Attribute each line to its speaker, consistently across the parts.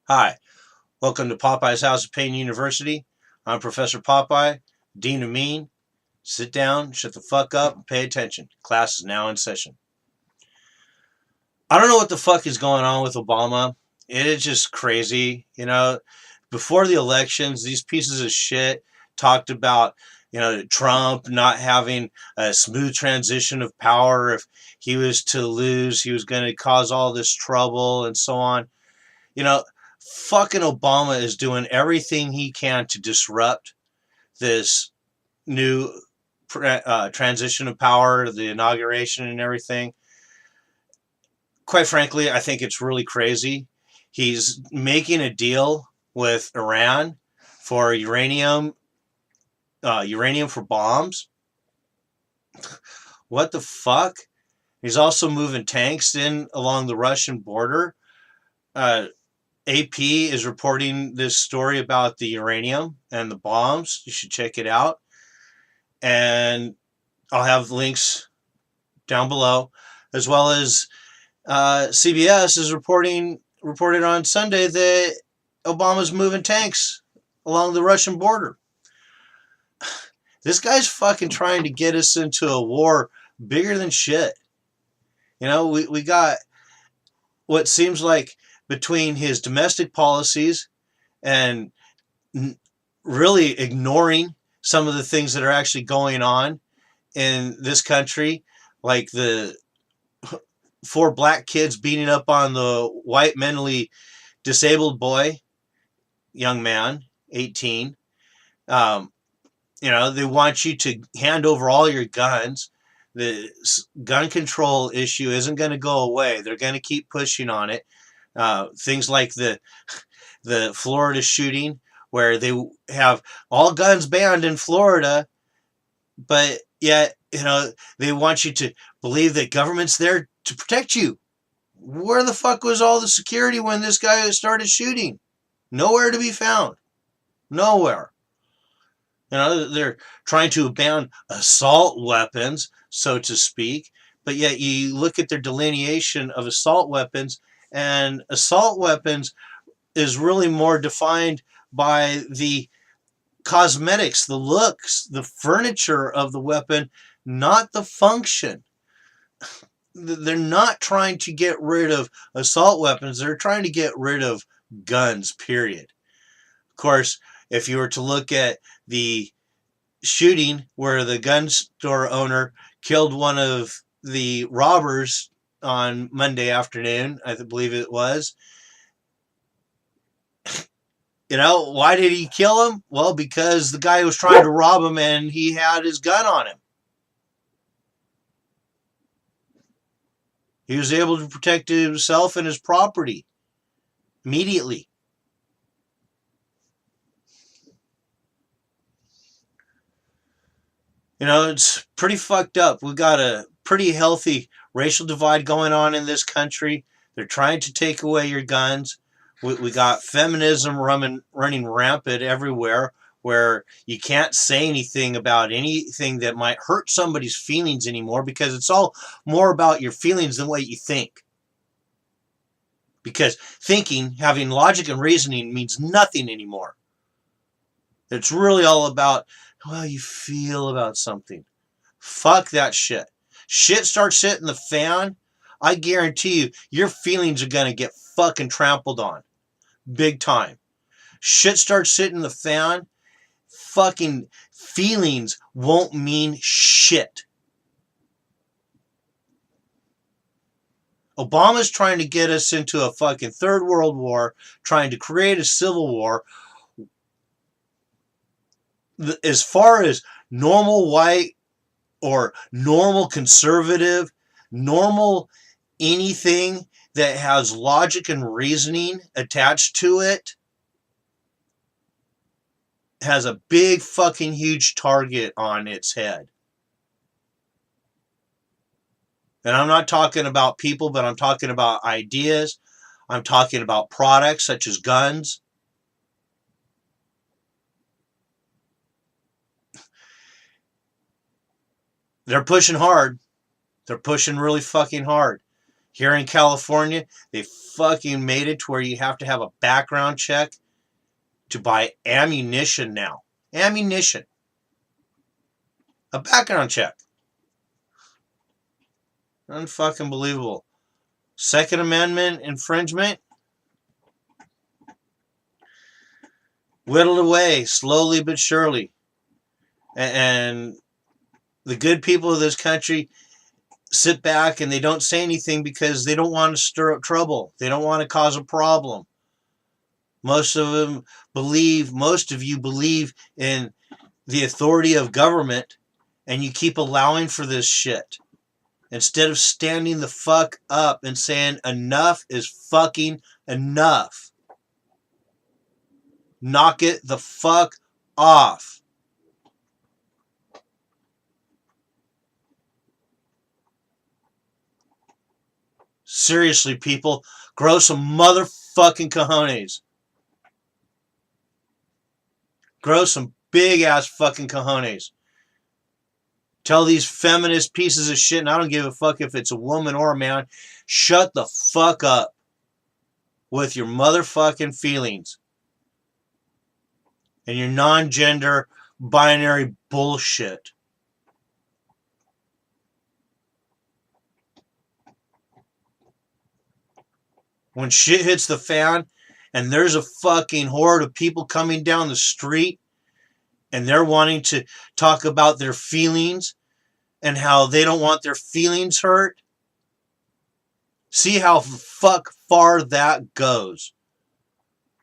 Speaker 1: Hi, welcome to Popeye's House of Pain University. I'm Professor Popeye, Dean of Mean. Sit down, shut the fuck up, and pay attention. Class is now in session. I don't know what the fuck is going on with Obama. It is just crazy. Before the elections, these pieces of shit talked about, Trump not having a smooth transition of power. If he was to lose, he was going to cause all this trouble and so on. You know, fucking Obama is doing everything he can to disrupt this new transition of power, the inauguration and everything. Quite frankly, I think it's really crazy. He's making a deal with Iran for uranium for bombs. What the fuck? He's also moving tanks in along the Russian border. Uh, AP is reporting this story about the uranium and the bombs. You should check it out. And I'll have links down below, as well as CBS is reported on Sunday that Obama's moving tanks along the Russian border. This guy's fucking trying to get us into a war bigger than shit. We got what seems like, between his domestic policies and really ignoring some of the things that are actually going on in this country, like the 4 black kids beating up on the white mentally disabled young man, 18. They want you to hand over all your guns. The gun control issue isn't going to go away. They're going to keep pushing on it. Things like the Florida shooting, where they have all guns banned in Florida, but yet, they want you to believe that government's there to protect you. Where the fuck was all the security when this guy started shooting? Nowhere to be found. Nowhere. They're trying to ban assault weapons, so to speak, but yet you look at their delineation of assault weapons, and assault weapons is really more defined by the cosmetics, the looks, the furniture of the weapon, not the function. They're not trying to get rid of assault weapons. They're trying to get rid of guns, period. Of course, if you were to look at the shooting where the gun store owner killed one of the robbers on Monday afternoon, I believe it was, why did he kill him? Well, because the guy was trying to rob him and he had his gun on him. He was able to protect himself and his property immediately. It's pretty fucked up. We've got a pretty healthy racial divide going on in this country. They're trying to take away your guns. We got feminism running rampant everywhere, where you can't say anything about anything that might hurt somebody's feelings anymore, because it's all more about your feelings than what you think. Because thinking, having logic and reasoning, means nothing anymore. It's really all about how you feel about something. Fuck that shit. Shit starts hitting the fan, I guarantee you, your feelings are going to get fucking trampled on. Big time. Shit starts hitting the fan, fucking feelings won't mean shit. Obama's trying to get us into a fucking third world war, trying to create a civil war. As far as normal white or normal conservative, normal anything that has logic and reasoning attached to it, has a big fucking huge target on its head. And I'm not talking about people, but I'm talking about ideas. I'm talking about products such as guns. They're pushing hard. They're pushing really fucking hard. Here in California, they fucking made it to where you have to have a background check to buy ammunition now. Ammunition. A background check. Unfucking believable. Second Amendment infringement. Whittled away, slowly but surely. And the good people of this country sit back and they don't say anything because they don't want to stir up trouble. They don't want to cause a problem. Most of you believe in the authority of government, and you keep allowing for this shit. Instead of standing the fuck up and saying enough is fucking enough. Knock it the fuck off. Seriously, people, grow some motherfucking cojones. Grow some big ass fucking cojones. Tell these feminist pieces of shit, and I don't give a fuck if it's a woman or a man, shut the fuck up with your motherfucking feelings and your non-gender binary bullshit. When shit hits the fan and there's a fucking horde of people coming down the street and they're wanting to talk about their feelings and how they don't want their feelings hurt, see how far that goes.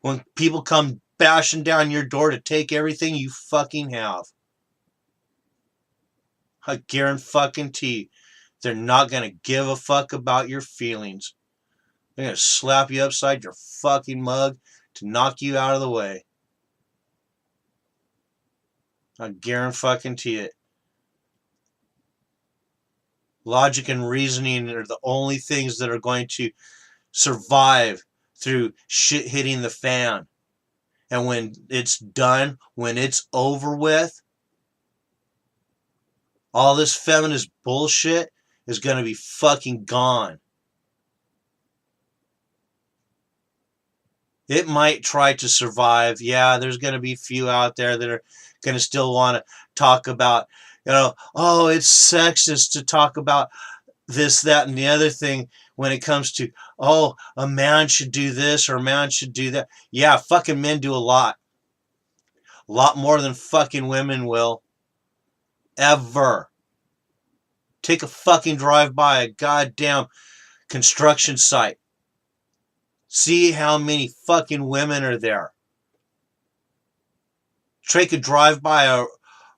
Speaker 1: When people come bashing down your door to take everything you fucking have. I guarantee you, they're not going to give a fuck about your feelings. They're going to slap you upside your fucking mug to knock you out of the way. I guarantee it. Logic and reasoning are the only things that are going to survive through shit hitting the fan. And when it's done, when it's over with, all this feminist bullshit is going to be fucking gone. It might try to survive. Yeah, there's going to be a few out there that are going to still want to talk about, oh, it's sexist to talk about this, that, and the other thing when it comes to, oh, a man should do this or a man should do that. Yeah, fucking men do a lot. A lot more than fucking women will. Ever. Take a fucking drive by a goddamn construction site. See how many fucking women are there. Take a drive by a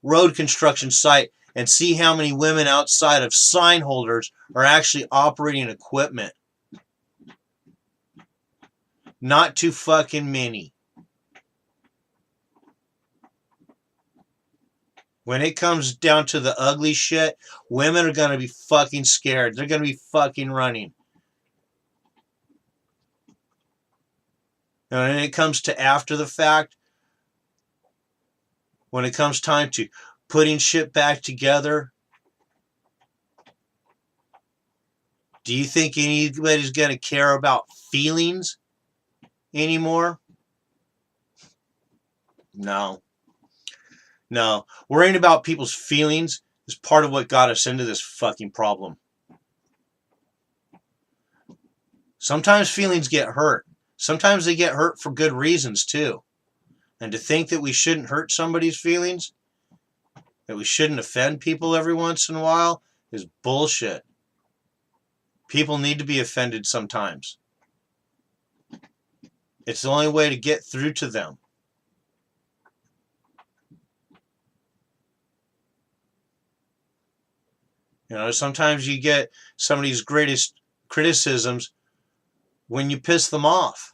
Speaker 1: road construction site and see how many women outside of sign holders are actually operating equipment. Not too fucking many. When it comes down to the ugly shit, women are going to be fucking scared. They're going to be fucking running. And when it comes to after the fact, when it comes time to putting shit back together, do you think anybody's going to care about feelings anymore? No. No. Worrying about people's feelings is part of what got us into this fucking problem. Sometimes feelings get hurt. Sometimes they get hurt for good reasons too. And to think that we shouldn't hurt somebody's feelings, that we shouldn't offend people every once in a while, is bullshit. People need to be offended sometimes. It's the only way to get through to them. Sometimes you get somebody's greatest criticisms when you piss them off.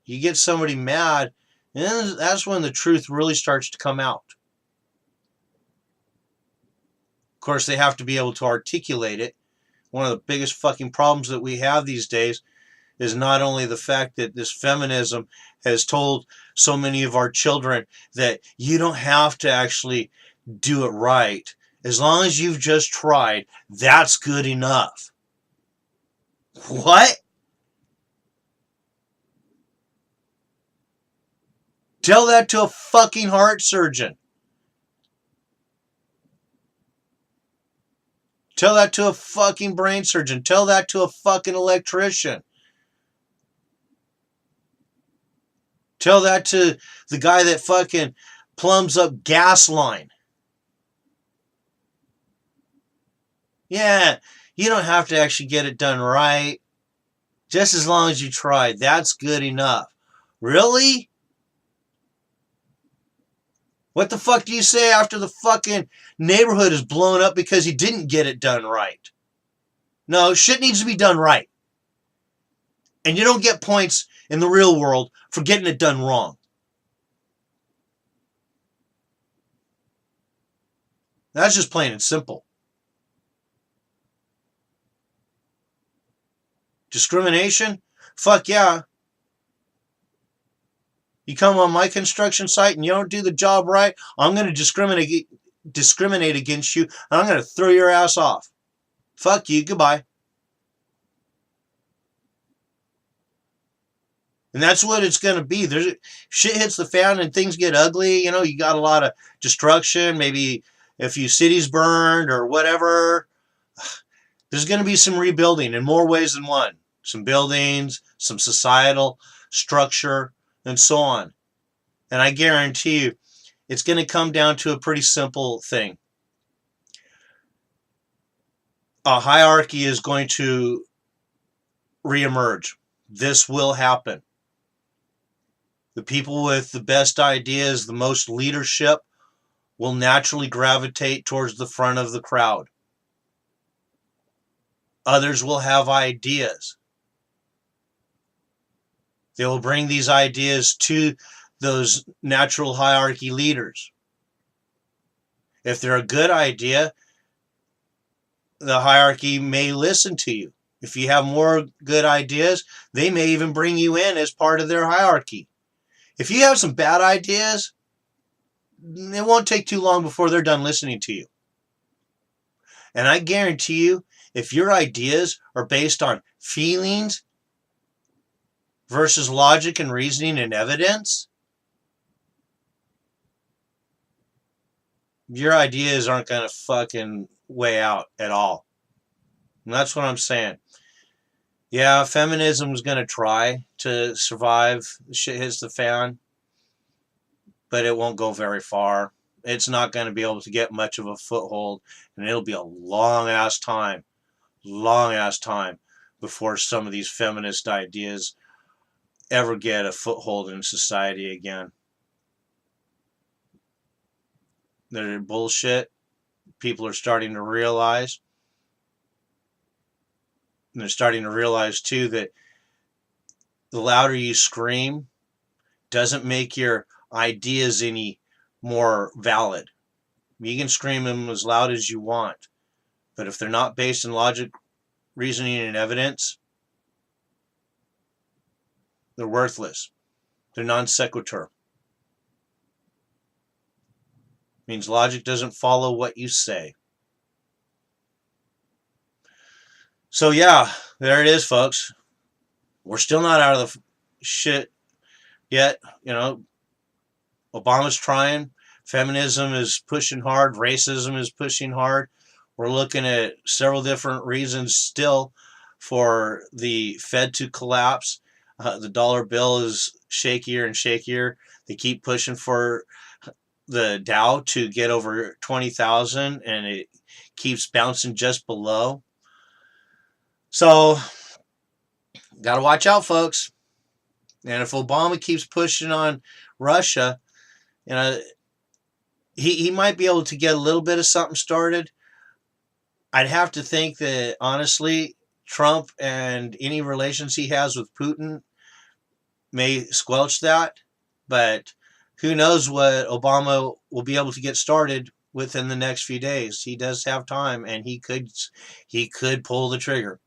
Speaker 1: You get somebody mad, and that's when the truth really starts to come out. Of course, they have to be able to articulate it. One of the biggest fucking problems that we have these days is not only the fact that this feminism has told so many of our children that you don't have to actually do it right As long as you've just tried, that's good enough. What? Tell that to a fucking heart surgeon. Tell that to a fucking brain surgeon. Tell that to a fucking electrician. Tell that to the guy that fucking plumbs up gas line. Yeah, you don't have to actually get it done right. Just as long as you try, that's good enough. Really? What the fuck do you say after the fucking neighborhood is blown up because you didn't get it done right? No, shit needs to be done right. And you don't get points in the real world for getting it done wrong. That's just plain and simple. Discrimination? Fuck yeah. You come on my construction site and you don't do the job right, I'm going to discriminate against you, and I'm going to throw your ass off. Fuck you, goodbye. And that's what it's going to be. Shit hits the fan and things get ugly. You know, you got a lot of destruction. Maybe a few cities burned or whatever. There's going to be some rebuilding in more ways than one. Some buildings, some societal structure, and so on. And I guarantee you, it's going to come down to a pretty simple thing. A hierarchy is going to reemerge. This will happen. The people with the best ideas, the most leadership, will naturally gravitate towards the front of the crowd. Others will have ideas. They will bring these ideas to those natural hierarchy leaders. If they're a good idea, the hierarchy may listen to you. If you have more good ideas, they may even bring you in as part of their hierarchy. If you have some bad ideas, it won't take too long before they're done listening to you. And I guarantee you, if your ideas are based on feelings versus logic and reasoning and evidence, your ideas aren't going to fucking weigh out at all. And that's what I'm saying. Yeah, feminism is going to try to survive. Shit hits the fan. But it won't go very far. It's not going to be able to get much of a foothold. And it'll be a long-ass time before some of these feminist ideas ever get a foothold in society again. They're bullshit. People are starting to realize. And they're starting to realize, too, that the louder you scream doesn't make your ideas any more valid. You can scream them as loud as you want. But if they're not based in logic, reasoning, and evidence, they're worthless. They're non sequitur. Means logic doesn't follow what you say. So yeah, there it is, folks. We're still not out of the shit yet. You know, Obama's trying. Feminism is pushing hard. Racism is pushing hard. We're looking at several different reasons still for the Fed to collapse. The dollar bill is shakier and shakier. They keep pushing for the Dow to get over 20,000, and it keeps bouncing just below. So, got to watch out, folks. And if Obama keeps pushing on Russia, you know, he might be able to get a little bit of something started. I'd have to think that, honestly, Trump and any relations he has with Putin may squelch that. But who knows what Obama will be able to get started within the next few days. He does have time, and he could pull the trigger.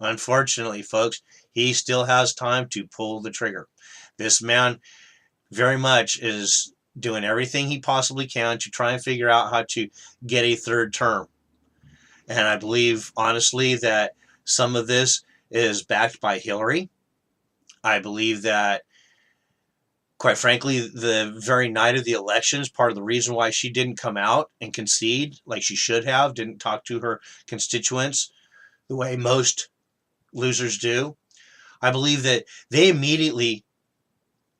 Speaker 1: Unfortunately, folks, he still has time to pull the trigger. This man very much is doing everything he possibly can to try and figure out how to get a third term. And I believe, honestly, that some of this is backed by Hillary. I believe that, quite frankly, the very night of the elections, part of the reason why she didn't come out and concede like she should have, didn't talk to her constituents the way most losers do, I believe that they immediately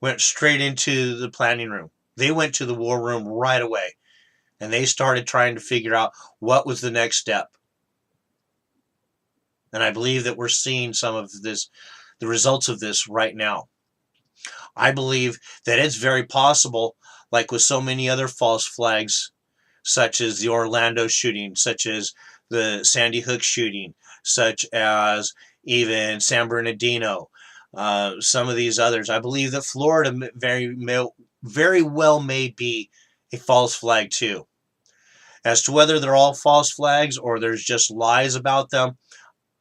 Speaker 1: went straight into the planning room. They went to the war room right away, and they started trying to figure out what was the next step. And I believe that we're seeing some of this, the results of this right now. I believe that it's very possible, like with so many other false flags, such as the Orlando shooting, such as the Sandy Hook shooting, such as even San Bernardino, some of these others. I believe that Florida very well may be a false flag too. As to whether they're all false flags or there's just lies about them,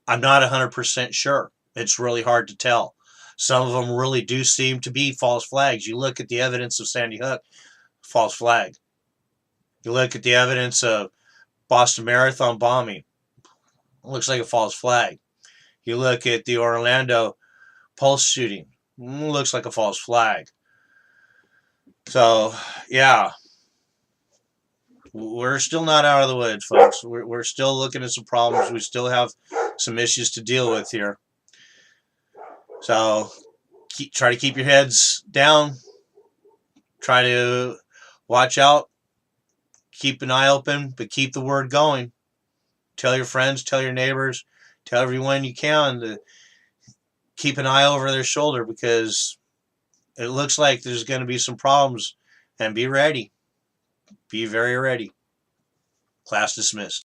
Speaker 1: I'm not 100% sure. It's really hard to tell. Some of them really do seem to be false flags. You look at the evidence of Sandy Hook, false flag. You look at the evidence of Boston Marathon bombing, it looks like a false flag. You look at the Orlando Pulse shooting, looks like a false flag. So, yeah, we're still not out of the woods, folks. We're still looking at some problems. We still have some issues to deal with here. So try to keep your heads down. Try to watch out. Keep an eye open, but keep the word going. Tell your friends, tell your neighbors, tell everyone you can to keep an eye over their shoulder, because it looks like there's going to be some problems, and be ready. Be very ready. Class dismissed.